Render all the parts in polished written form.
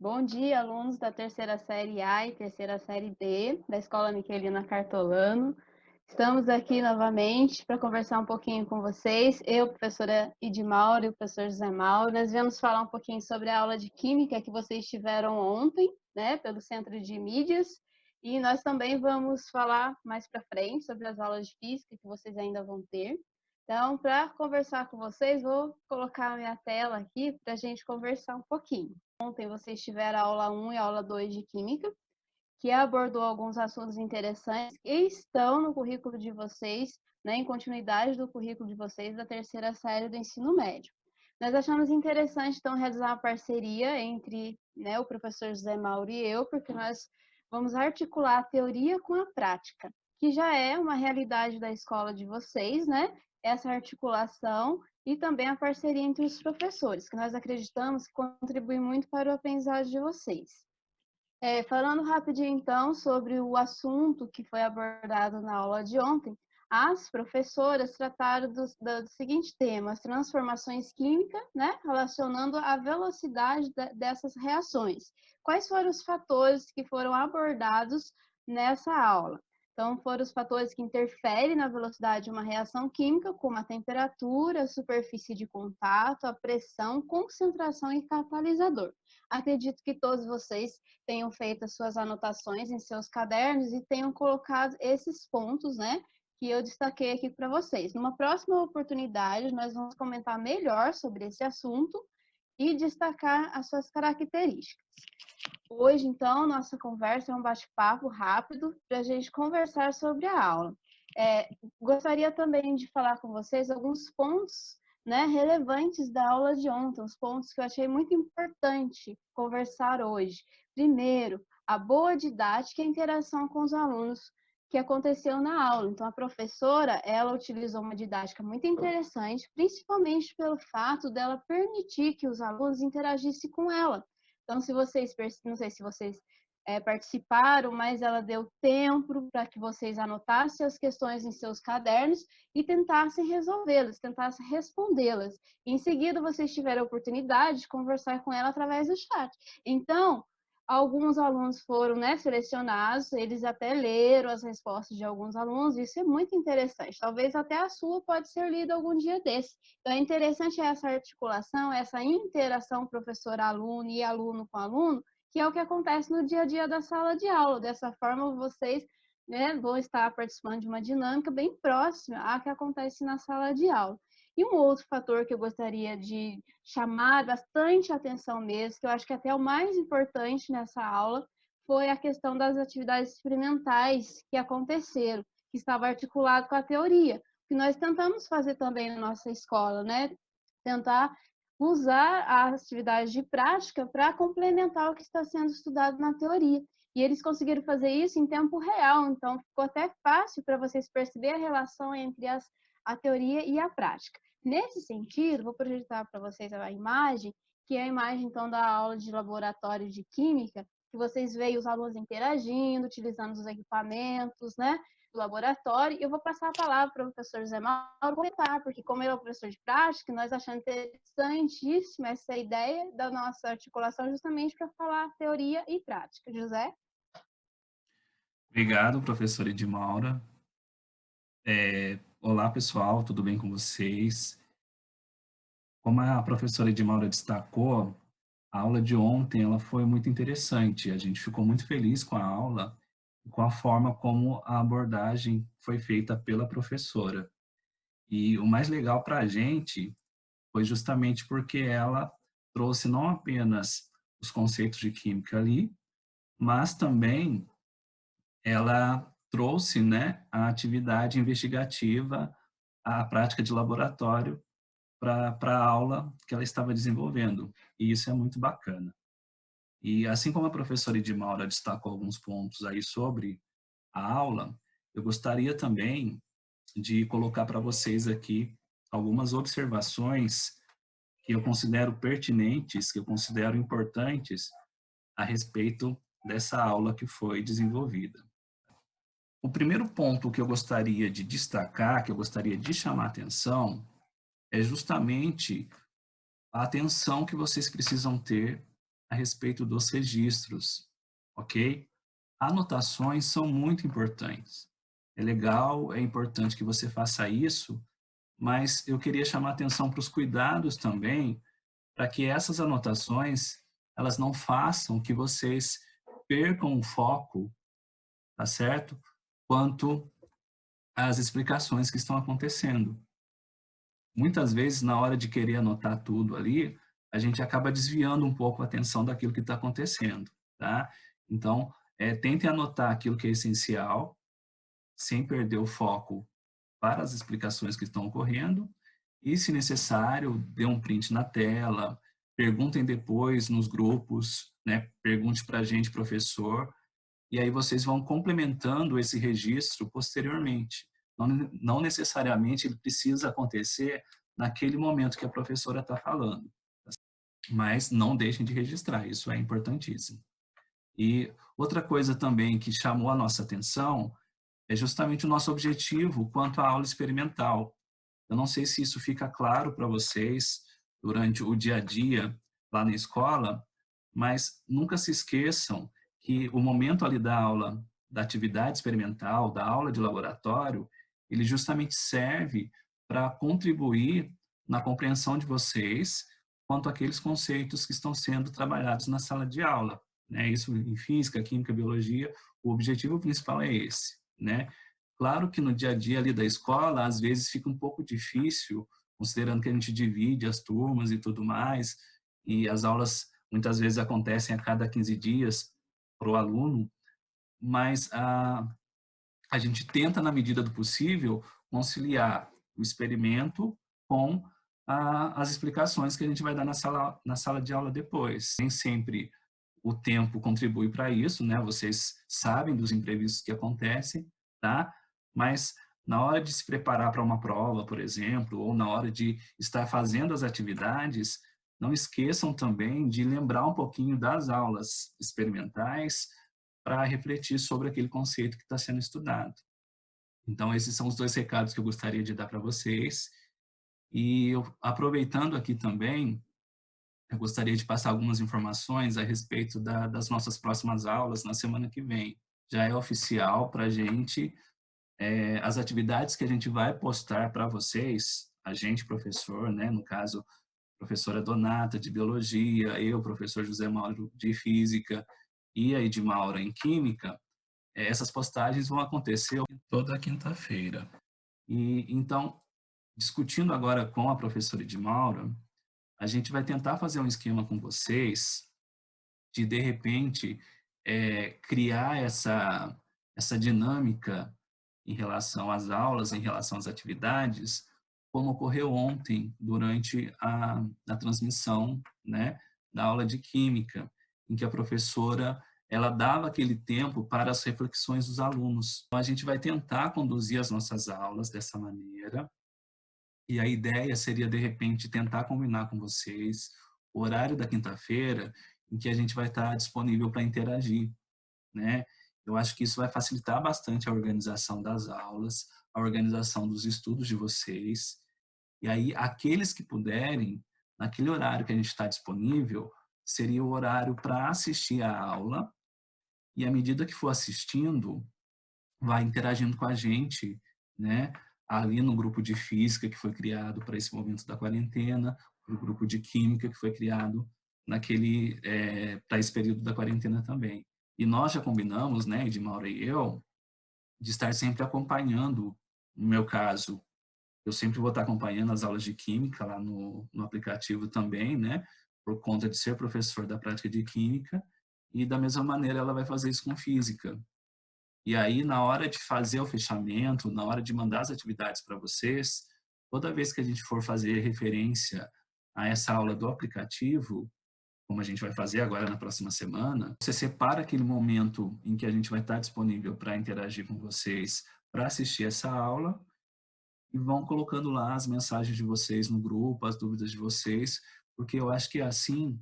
Bom dia, alunos da terceira série A e terceira série D, da Escola Miquelina Cartolano. Estamos aqui novamente para conversar um pouquinho com vocês. Eu, professora Idmaura e o professor José Mauro, nós viemos falar um pouquinho sobre a aula de Química que vocês tiveram ontem, né, pelo Centro de Mídias. E nós também vamos falar mais para frente sobre as aulas de Física que vocês ainda vão ter. Então, para conversar com vocês, vou colocar a minha tela aqui para a gente conversar um pouquinho. Ontem vocês tiveram a aula 1 e a aula 2 de Química, que abordou alguns assuntos interessantes e estão no currículo de vocês, né, em continuidade do currículo de vocês da terceira série do ensino médio. Nós achamos interessante, então, realizar uma parceria entre, né, o professor José Mauro e eu, porque nós vamos articular a teoria com a prática, que já é uma realidade da escola de vocês, né? Essa articulação e também a parceria entre os professores, que nós acreditamos que contribui muito para o aprendizado de vocês. Falando rapidinho, então, sobre o assunto que foi abordado na aula de ontem, as professoras trataram do seguinte tema: as transformações químicas, né, relacionando a velocidade dessas reações. Quais foram os fatores que foram abordados nessa aula? Então, foram os fatores que interferem na velocidade de uma reação química, como a temperatura, a superfície de contato, a pressão, concentração e catalisador. Acredito que todos vocês tenham feito as suas anotações em seus cadernos e tenham colocado esses pontos, né, que eu destaquei aqui para vocês. Numa próxima oportunidade, nós vamos comentar melhor sobre esse assunto e destacar as suas características. Hoje, então, nossa conversa é um bate-papo rápido para a gente conversar sobre a aula. Gostaria também de falar com vocês alguns pontos, né, relevantes da aula de ontem, os pontos que eu achei muito importante conversar hoje. Primeiro, a boa didática e a interação com os alunos que aconteceu na aula. Então, a professora, ela utilizou uma didática muito interessante, principalmente pelo fato dela permitir que os alunos interagissem com ela. Então, se vocês, não sei se vocês participaram, mas ela deu tempo para que vocês anotassem as questões em seus cadernos e tentassem resolvê-las, tentassem respondê-las. Em seguida, vocês tiveram a oportunidade de conversar com ela através do chat. Então, alguns alunos foram, né, selecionados, eles até leram as respostas de alguns alunos, isso é muito interessante. Talvez até a sua pode ser lida algum dia desse. Então, é interessante essa articulação, essa interação professor-aluno e aluno com aluno, que é o que acontece no dia a dia da sala de aula. Dessa forma, vocês, né, vão estar participando de uma dinâmica bem próxima à que acontece na sala de aula. E um outro fator que eu gostaria de chamar bastante atenção mesmo, que eu acho que até é o mais importante nessa aula, foi a questão das atividades experimentais que aconteceram, que estava articulado com a teoria, que nós tentamos fazer também na nossa escola, né? Tentar usar as atividades de prática para complementar o que está sendo estudado na teoria. E eles conseguiram fazer isso em tempo real, então ficou até fácil para vocês perceber a relação entre a teoria e a prática. Nesse sentido, vou projetar para vocês a imagem, que é a imagem então da aula de laboratório de química, que vocês veem os alunos interagindo, utilizando os equipamentos, né, do laboratório. E eu vou passar a palavra para o professor José Mauro comentar, porque como ele é o professor de prática, nós achamos interessantíssima essa ideia da nossa articulação justamente para falar teoria e prática. José? Obrigado, professora Edmaura. Olá, pessoal, tudo bem com vocês? Como a professora Edmaura destacou, a aula de ontem ela foi muito interessante. A gente ficou muito feliz com a aula e com a forma como a abordagem foi feita pela professora. E o mais legal para a gente foi justamente porque ela trouxe não apenas os conceitos de química ali, mas também ela trouxe, né, a atividade investigativa, a prática de laboratório para a aula que ela estava desenvolvendo. E isso é muito bacana. E assim como a professora Edmaura destacou alguns pontos aí sobre a aula, eu gostaria também de colocar para vocês aqui algumas observações que eu considero pertinentes, que eu considero importantes a respeito dessa aula que foi desenvolvida. O primeiro ponto que eu gostaria de destacar, que eu gostaria de chamar a atenção, é justamente a atenção que vocês precisam ter a respeito dos registros, ok? Anotações são muito importantes. É legal, é importante que você faça isso, mas eu queria chamar a atenção para os cuidados também, para que essas anotações, elas não façam que vocês percam o foco, tá certo? Quanto às explicações que estão acontecendo. Muitas vezes, na hora de querer anotar tudo ali, a gente acaba desviando um pouco a atenção daquilo que está acontecendo, tá? Então, tentem anotar aquilo que é essencial, sem perder o foco para as explicações que estão ocorrendo, e, se necessário, dê um print na tela, perguntem depois nos grupos, né? Pergunte para a gente, professor, e aí vocês vão complementando esse registro posteriormente. Não necessariamente ele precisa acontecer naquele momento que a professora está falando, mas não deixem de registrar, isso é importantíssimo. E outra coisa também que chamou a nossa atenção é justamente o nosso objetivo quanto à aula experimental. Eu não sei se isso fica claro para vocês durante o dia a dia lá na escola, mas nunca se esqueçam que o momento ali da aula, da atividade experimental, da aula de laboratório, ele justamente serve para contribuir na compreensão de vocês quanto àqueles conceitos que estão sendo trabalhados na sala de aula, né? Isso em física, química, biologia, o objetivo principal é esse, né? Claro que no dia a dia ali da escola, às vezes fica um pouco difícil, considerando que a gente divide as turmas e tudo mais, e as aulas muitas vezes acontecem a cada 15 dias para o aluno, mas a gente tenta, na medida do possível, conciliar o experimento com as explicações que a gente vai dar na sala de aula depois. Nem sempre o tempo contribui para isso, né? Vocês sabem dos imprevistos que acontecem, tá? Mas na hora de se preparar para uma prova, por exemplo, ou na hora de estar fazendo as atividades, não esqueçam também de lembrar um pouquinho das aulas experimentais para refletir sobre aquele conceito que está sendo estudado. Então, esses são os dois recados que eu gostaria de dar para vocês. E aproveitando aqui também, eu gostaria de passar algumas informações a respeito das nossas próximas aulas na semana que vem. Já é oficial para a gente as atividades que a gente vai postar para vocês, a gente, professor, né, no caso, professora Donata, de Biologia, eu, professor José Mauro, de Física, e a Edmaura, em Química, essas postagens vão acontecer toda quinta-feira. E então, discutindo agora com a professora Edmaura, a gente vai tentar fazer um esquema com vocês de repente, criar essa dinâmica em relação às aulas, em relação às atividades, como ocorreu ontem, durante a transmissão, né, da aula de Química, em que a professora ela dava aquele tempo para as reflexões dos alunos. Então, a gente vai tentar conduzir as nossas aulas dessa maneira, e a ideia seria, de repente, tentar combinar com vocês o horário da quinta-feira em que a gente vai estar disponível para interagir, né? Eu acho que isso vai facilitar bastante a organização das aulas, a organização dos estudos de vocês. E aí, aqueles que puderem, naquele horário que a gente está disponível, seria o horário para assistir a aula. E à medida que for assistindo, vai interagindo com a gente, né? Ali no grupo de física que foi criado para esse momento da quarentena, o grupo de química que foi criado para esse período da quarentena também. E nós já combinamos, né, Edmaura e eu, de estar sempre acompanhando, no meu caso, eu sempre vou estar acompanhando as aulas de química lá no aplicativo também, né, por conta de ser professor da prática de química, e da mesma maneira ela vai fazer isso com física. E aí, na hora de fazer o fechamento, na hora de mandar as atividades para vocês, toda vez que a gente for fazer referência a essa aula do aplicativo, como a gente vai fazer agora na próxima semana, você separa aquele momento em que a gente vai estar disponível para interagir com vocês, para assistir essa aula, e vão colocando lá as mensagens de vocês no grupo, as dúvidas de vocês, porque eu acho que assim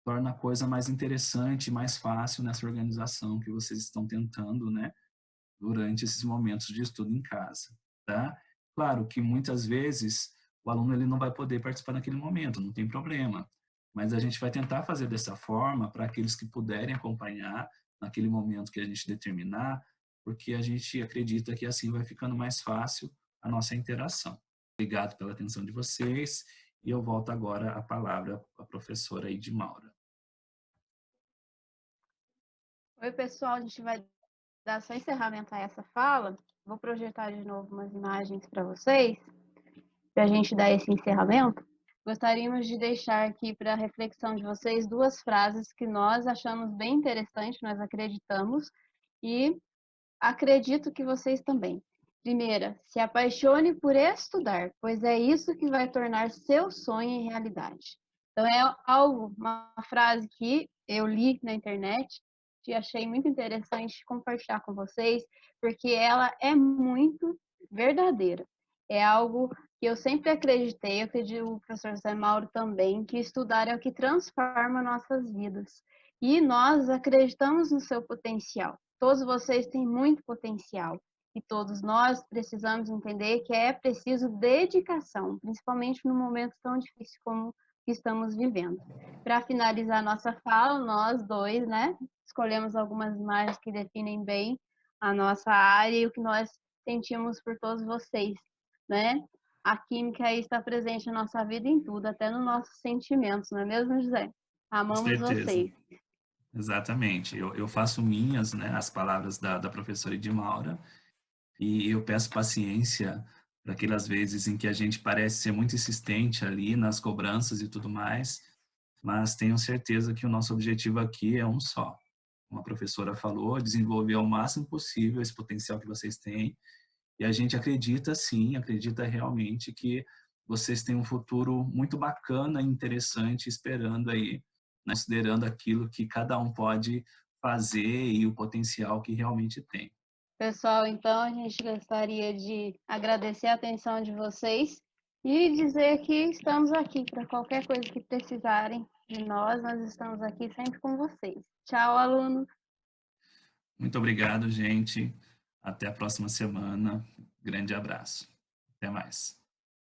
torna a coisa mais interessante, mais fácil nessa organização que vocês estão tentando, né, durante esses momentos de estudo em casa, tá? Claro que muitas vezes o aluno ele não vai poder participar naquele momento, não tem problema. mas a gente vai tentar fazer dessa forma para aqueles que puderem acompanhar naquele momento que a gente determinar, porque a gente acredita que assim vai ficando mais fácil a nossa interação. Obrigado pela atenção de vocês e eu volto agora a palavra à professora Edmaura. Oi, pessoal, a gente vai dar só encerramento a essa fala. Vou projetar de novo umas imagens para vocês, para a gente dar esse encerramento. Gostaríamos de deixar aqui para a reflexão de vocês duas frases que nós achamos bem interessantes, nós acreditamos, e acredito que vocês também. Primeira, se apaixone por estudar, pois é isso que vai tornar seu sonho em realidade. Então, é algo, uma frase que eu li na internet e achei muito interessante compartilhar com vocês, porque ela é muito verdadeira. É algo que eu sempre acreditei, eu acredito o professor Zé Mauro também, que estudar é o que transforma nossas vidas. E nós acreditamos no seu potencial. Todos vocês têm muito potencial e todos nós precisamos entender que é preciso dedicação, principalmente num momento tão difícil como que estamos vivendo. Para finalizar nossa fala, nós dois, né, escolhemos algumas imagens que definem bem a nossa área e o que nós sentimos por todos vocês, né? A química aí está presente na nossa vida em tudo, até nos nossos sentimentos, não é mesmo, José? Com Amamos certeza. vocês. Exatamente. Eu faço minhas, né, as palavras da professora Edmaura e eu peço paciência para aquelas vezes em que a gente parece ser muito insistente ali nas cobranças e tudo mais, mas tenham certeza que o nosso objetivo aqui é um só. Como a professora falou, desenvolver ao máximo possível esse potencial que vocês têm e a gente acredita sim, acredita realmente que vocês têm um futuro muito bacana e interessante esperando aí, né, considerando aquilo que cada um pode fazer e o potencial que realmente tem. Pessoal, então a gente gostaria de agradecer a atenção de vocês e dizer que estamos aqui para qualquer coisa que precisarem de nós, nós estamos aqui sempre com vocês. Tchau, alunos! Muito obrigado, gente. Até a próxima semana. Grande abraço. Até mais.